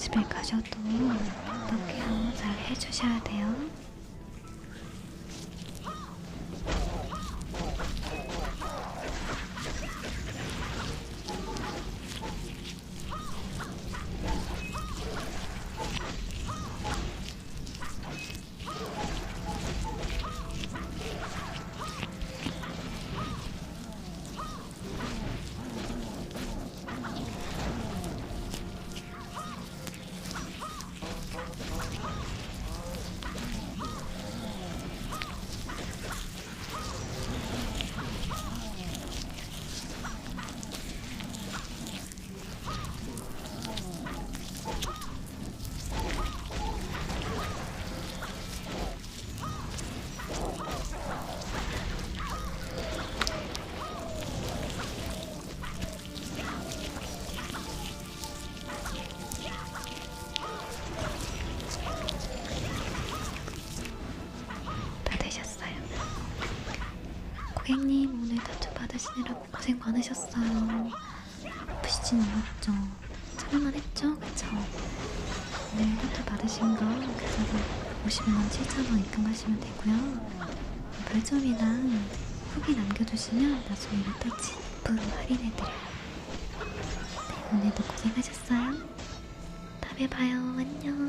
집에 가셔도 어떻게 잘 해주셔야 돼요. 다 되셨어요. 고객님, 오늘 타투 받으시느라고 고생 많으셨어요. 아프시진 않았죠? 참을만 했죠? 그쵸? 오늘 타투 받으신 거 계좌로 50만 7,000원 입금하시면 되고요. 별점이랑 후기 남겨주시면 나중에 리터치 2% 할인해드려요. 네, 오늘도 고생하셨어요. 다음에 봐요. 안녕.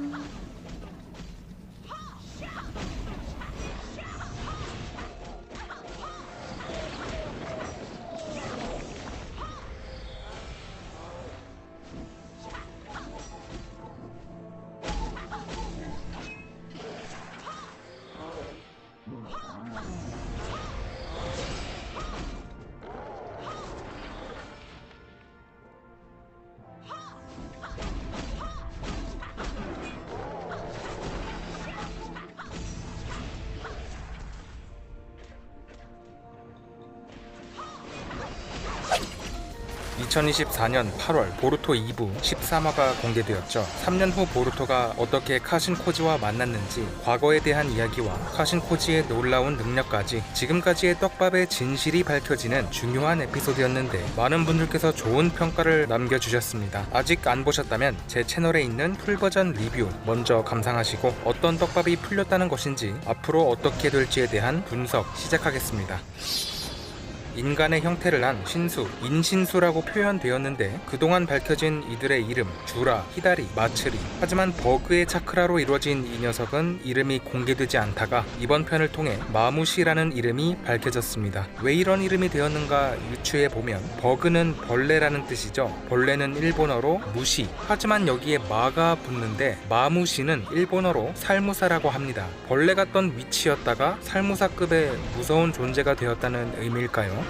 (2024년 8월) 보루토 2부 13화가 공개되었죠. 3년 후 보루토가 어떻게 카신 코지와 만났는지, 과거에 대한 이야기와 카신 코지의 놀라운 능력까지 지금까지의 떡밥의 진실이 밝혀지는 중요한 에피소드였는데, 많은 분들께서 좋은 평가를 남겨주셨습니다. 아직 안 보셨다면 제 채널에 있는 풀버전 리뷰 먼저 감상하시고, 어떤 떡밥이 풀렸다는 것인지 앞으로 어떻게 될지에 대한 분석 시작하겠습니다. 인간의 형태를 한 신수, 인신수라고 표현되었는데, 그동안 밝혀진 이들의 이름, 주라, 히다리, 마츠리. 하지만 버그의 차크라로 이루어진 이 녀석은 이름이 공개되지 않다가 이번 편을 통해 마무시라는 이름이 밝혀졌습니다. 왜 이런 이름이 되었는가 유추해보면, 버그는 벌레라는 뜻이죠. 벌레는 일본어로 무시, 하지만 여기에 마가 붙는데 마무시는 일본어로 살무사라고 합니다. 벌레 같던 위치였다가 살무사급의 무서운 존재가 되었다는 의미일까요?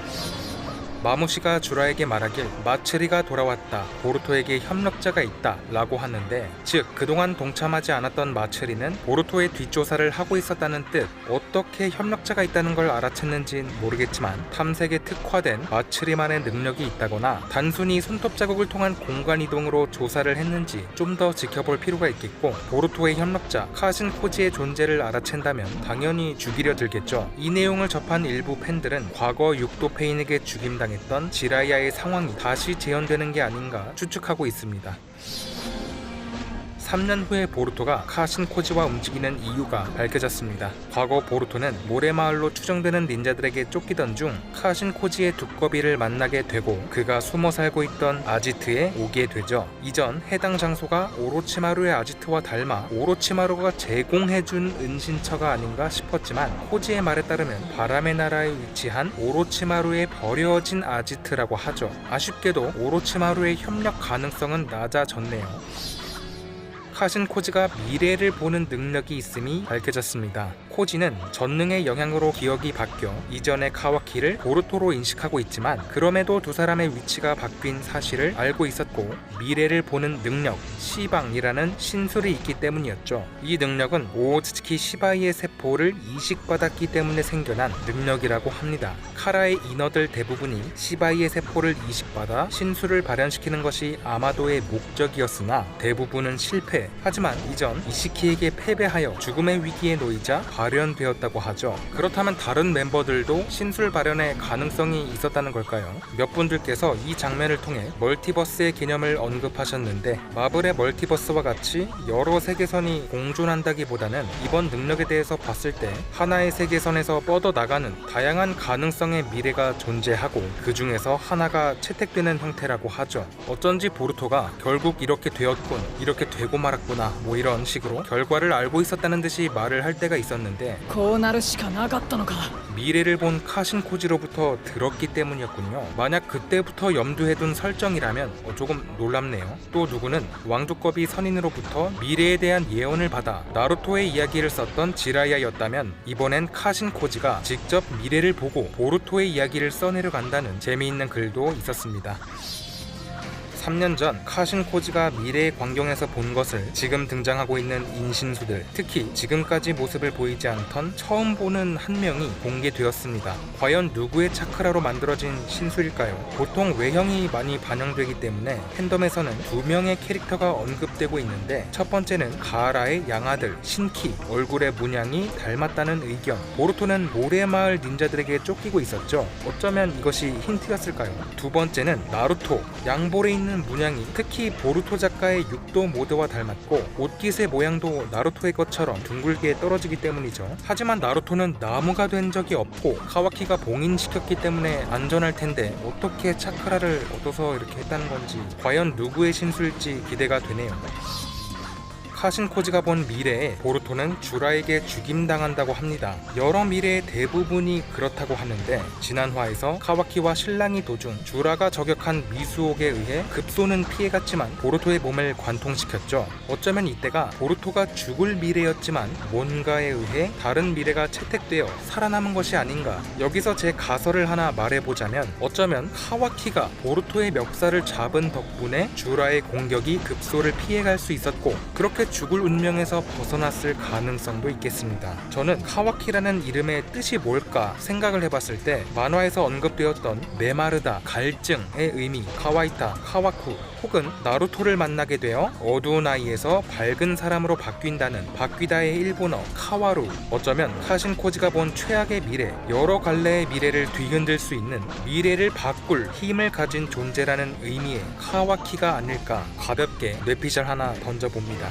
마무시가 주라에게 말하길 마츠리가 돌아왔다, 보루토에게 협력자가 있다 라고 하는데, 즉 그동안 동참하지 않았던 마츠리는 보루토의 뒷조사를 하고 있었다는 뜻. 어떻게 협력자가 있다는 걸 알아챘는진 모르겠지만 탐색에 특화된 마츠리만의 능력이 있다거나 단순히 손톱 자국을 통한 공간 이동으로 조사를 했는지 좀 더 지켜볼 필요가 있겠고, 보루토의 협력자 카신 코지의 존재를 알아챈다면 당연히 죽이려 들겠죠. 이 내용을 접한 일부 팬들은 과거 육도 페인에게 죽임당했던 지라이아의 상황이 다시 재현되는 게 아닌가 추측하고 있습니다. 3년 후에 보루토가 카신 코지와 움직이는 이유가 밝혀졌습니다. 과거 보루토는 모래마을로 추정되는 닌자들에게 쫓기던 중 카신 코지의 두꺼비를 만나게 되고, 그가 숨어 살고 있던 아지트에 오게 되죠. 이전 해당 장소가 오로치마루의 아지트와 닮아 오로치마루가 제공해준 은신처가 아닌가 싶었지만, 코지의 말에 따르면 바람의 나라에 위치한 오로치마루에 버려진 아지트라고 하죠. 아쉽게도 오로치마루의 협력 가능성은 낮아졌네요. 카신 코지가 미래를 보는 능력이 있음이 밝혀졌습니다. 코지는 전능의 영향으로 기억이 바뀌어 이전의 카와키를 보루토로 인식하고 있지만, 그럼에도 두 사람의 위치가 바뀐 사실을 알고 있었고, 미래를 보는 능력, 시방이라는 신술이 있기 때문이었죠. 이 능력은 오오츠키 시바이의 세포를 이식받았기 때문에 생겨난 능력이라고 합니다. 카라의 인어들 대부분이 시바이의 세포를 이식받아 신술을 발현시키는 것이 아마도의 목적이었으나 대부분은 실패. 하지만 이전 이시키에게 패배하여 죽음의 위기에 놓이자 발현되었다고 하죠. 그렇다면 다른 멤버들도 신술 발현의 가능성이 있었다는 걸까요? 몇 분들께서 이 장면을 통해 멀티버스의 개념을 언급하셨는데, 마블의 멀티버스와 같이 여러 세계선이 공존한다기보다는 이번 능력에 대해서 봤을 때 하나의 세계선에서 뻗어나가는 다양한 가능성의 미래가 존재하고 그 중에서 하나가 채택되는 형태라고 하죠. 어쩐지 보루토가 결국 이렇게 되었군, 이렇게 되고 말았구나, 뭐 이런 식으로 결과를 알고 있었다는 듯이 말을 할 때가 있었는데, こうなるしかなかったのか。 미래를 본 카신 코지로부터 들었기 때문이었군요. 만약 그때부터 염두해둔 설정이라면 조금 놀랍네요. 또 누구는 왕두꺼비 선인으로부터 미래에 대한 예언을 받아 나루토의 이야기를 썼던 지라이아였다면, 이번엔 카신 코지가 직접 미래를 보고 보루토의 이야기를 써내려 간다는 재미있는 글도 있었습니다. 3년 전 카신 코지가 미래의 광경에서 본 것을 지금 등장하고 있는 인신수들, 특히 지금까지 모습을 보이지 않던 처음 보는 한 명이 공개되었습니다. 과연 누구의 차크라로 만들어진 신술일까요? 보통 외형이 많이 반영되기 때문에 팬덤에서는 2명의 캐릭터가 언급되고 있는데, 첫 번째는 가하라의 양아들 신키, 얼굴의 문양이 닮았다는 의견. 보루토는 모래마을 닌자들에게 쫓기고 있었죠. 어쩌면 이것이 힌트였을까요? 두 번째는 나루토, 양볼에 있는 문양이 특히 보루토 작가의 육도 모드와 닮았고 옷깃의 모양도 나루토의 것처럼 둥글게 떨어지기 때문이죠. 하지만 나루토는 나무가 된 적이 없고 카와키가 봉인시켰기 때문에 안전할 텐데 어떻게 차크라를 얻어서 이렇게 했다는 건지, 과연 누구의 신술일지 기대가 되네요. 카신 코지가 본 미래에 보루토는 주라에게 죽임당한다고 합니다. 여러 미래의 대부분이 그렇다고 하는데, 지난 화에서 카와키와 신랑이 도중 주라가 저격한 미수옥에 의해 급소는 피해갔지만 보루토의 몸을 관통시켰죠. 어쩌면 이때가 보루토가 죽을 미래였지만 뭔가에 의해 다른 미래가 채택되어 살아남은 것이 아닌가. 여기서 제 가설을 하나 말해보자면, 어쩌면 카와키가 보루토의 멱살을 잡은 덕분에 주라의 공격이 급소를 피해갈 수 있었고, 그렇게 죽을 운명에서 벗어났을 가능성도 있겠습니다. 저는 카와키라는 이름의 뜻이 뭘까 생각을 해봤을 때, 만화에서 언급되었던 메마르다, 갈증의 의미, 카와이타, 카와쿠, 혹은 나루토를 만나게 되어 어두운 아이에서 밝은 사람으로 바뀐다는 바뀌다의 일본어 카와루, 어쩌면 카신 코지가 본 최악의 미래, 여러 갈래의 미래를 뒤흔들 수 있는 미래를 바꿀 힘을 가진 존재라는 의미의 카와키가 아닐까, 가볍게 뇌피셜 하나 던져봅니다.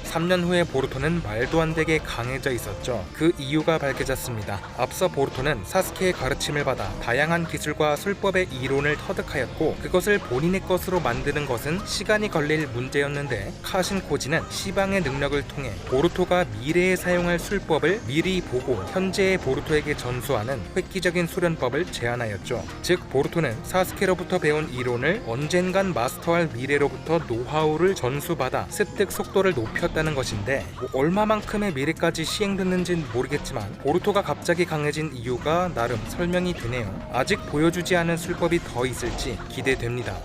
3년 후에 보루토는 말도 안 되게 강해져 있었죠. 그 이유가 밝혀졌습니다. 앞서 보루토는 사스케의 가르침을 받아 다양한 기술과 술법의 이론을 터득하였고, 그것을 본인의 것으로 만드는 것은 시간이 걸릴 문제였는데, 카신 코지는 시방의 능력을 통해 보루토가 미래에 사용할 술법을 미리 보고 현재의 보루토에게 전수하는 획기적인 수련법을 제안하였죠. 즉 보루토는 사스케로부터 배운 이론을 언젠간 마스터할 미래로부터 노하우를 전수받아 습득 속도를 높였다 다는 것인데, 얼마만큼의 미래까지 시행됐는지는 모르겠지만 보루토가 갑자기 강해진 이유가 나름 설명이 되네요. 아직 보여주지 않은 술법이 더 있을지 기대됩니다.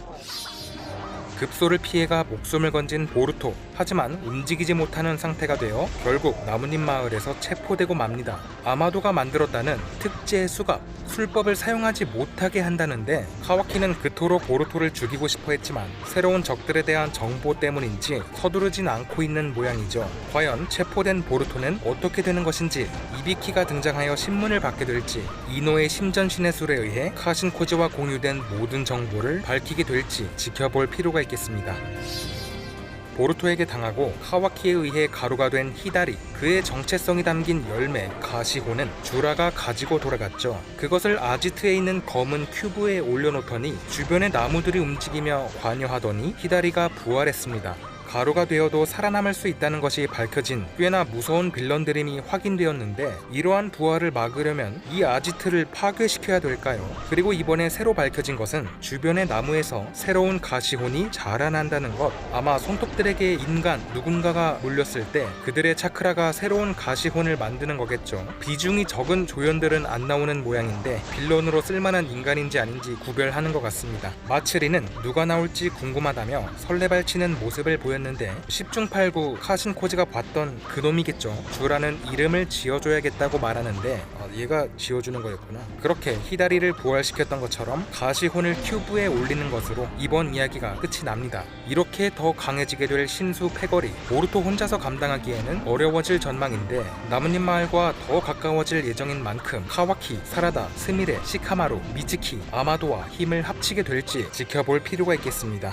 급소를 피해가 목숨을 건진 보루토, 하지만 움직이지 못하는 상태가 되어 결국 나뭇잎 마을에서 체포되고 맙니다. 아마도가 만들었다는 특제 수갑, 술법을 사용하지 못하게 한다는데, 카와키는 그토록 보루토를 죽이고 싶어 했지만 새로운 적들에 대한 정보 때문인지 서두르진 않고 있는 모양이죠. 과연 체포된 보루토는 어떻게 되는 것인지, 이비키가 등장하여 신문을 받게 될지, 이노의 심전신의 술에 의해 카신 코지와 공유된 모든 정보를 밝히게 될지 지켜볼 필요가 있겠습니다. 보루토에게 당하고 카와키에 의해 가루가 된 히다리, 그의 정체성이 담긴 열매 가시호는 주라가 가지고 돌아갔죠. 그것을 아지트에 있는 검은 큐브에 올려놓더니 주변의 나무들이 움직이며 관여하더니 히다리가 부활했습니다. 가루가 되어도 살아남을 수 있다는 것이 밝혀진 꽤나 무서운 빌런들임이 확인되었는데, 이러한 부활을 막으려면 이 아지트를 파괴시켜야 될까요? 그리고 이번에 새로 밝혀진 것은 주변의 나무에서 새로운 가시혼이 자라난다는 것. 아마 손톱들에게 인간 누군가가 물렸을 때 그들의 차크라가 새로운 가시혼을 만드는 거겠죠. 비중이 적은 조연들은 안 나오는 모양인데 빌런으로 쓸만한 인간인지 아닌지 구별하는 것 같습니다. 마츠리는 누가 나올지 궁금하다며 설레발치는 모습을 보였는데, 10중 8구 카신 코지가 봤던 그놈이겠죠. 주라는 이름을 지어줘야겠다고 말하는데 얘가 지어주는 거였구나. 그렇게 히다리를 부활시켰던 것처럼 가시혼을 큐브에 올리는 것으로 이번 이야기가 끝이 납니다. 이렇게 더 강해지게 될 신수 패거리, 보루토 혼자서 감당하기에는 어려워질 전망인데 나뭇잎 마을과 더 가까워질 예정인 만큼 카와키, 사라다, 스미레, 시카마루, 미즈키, 아마도와 힘을 합치게 될지 지켜볼 필요가 있겠습니다.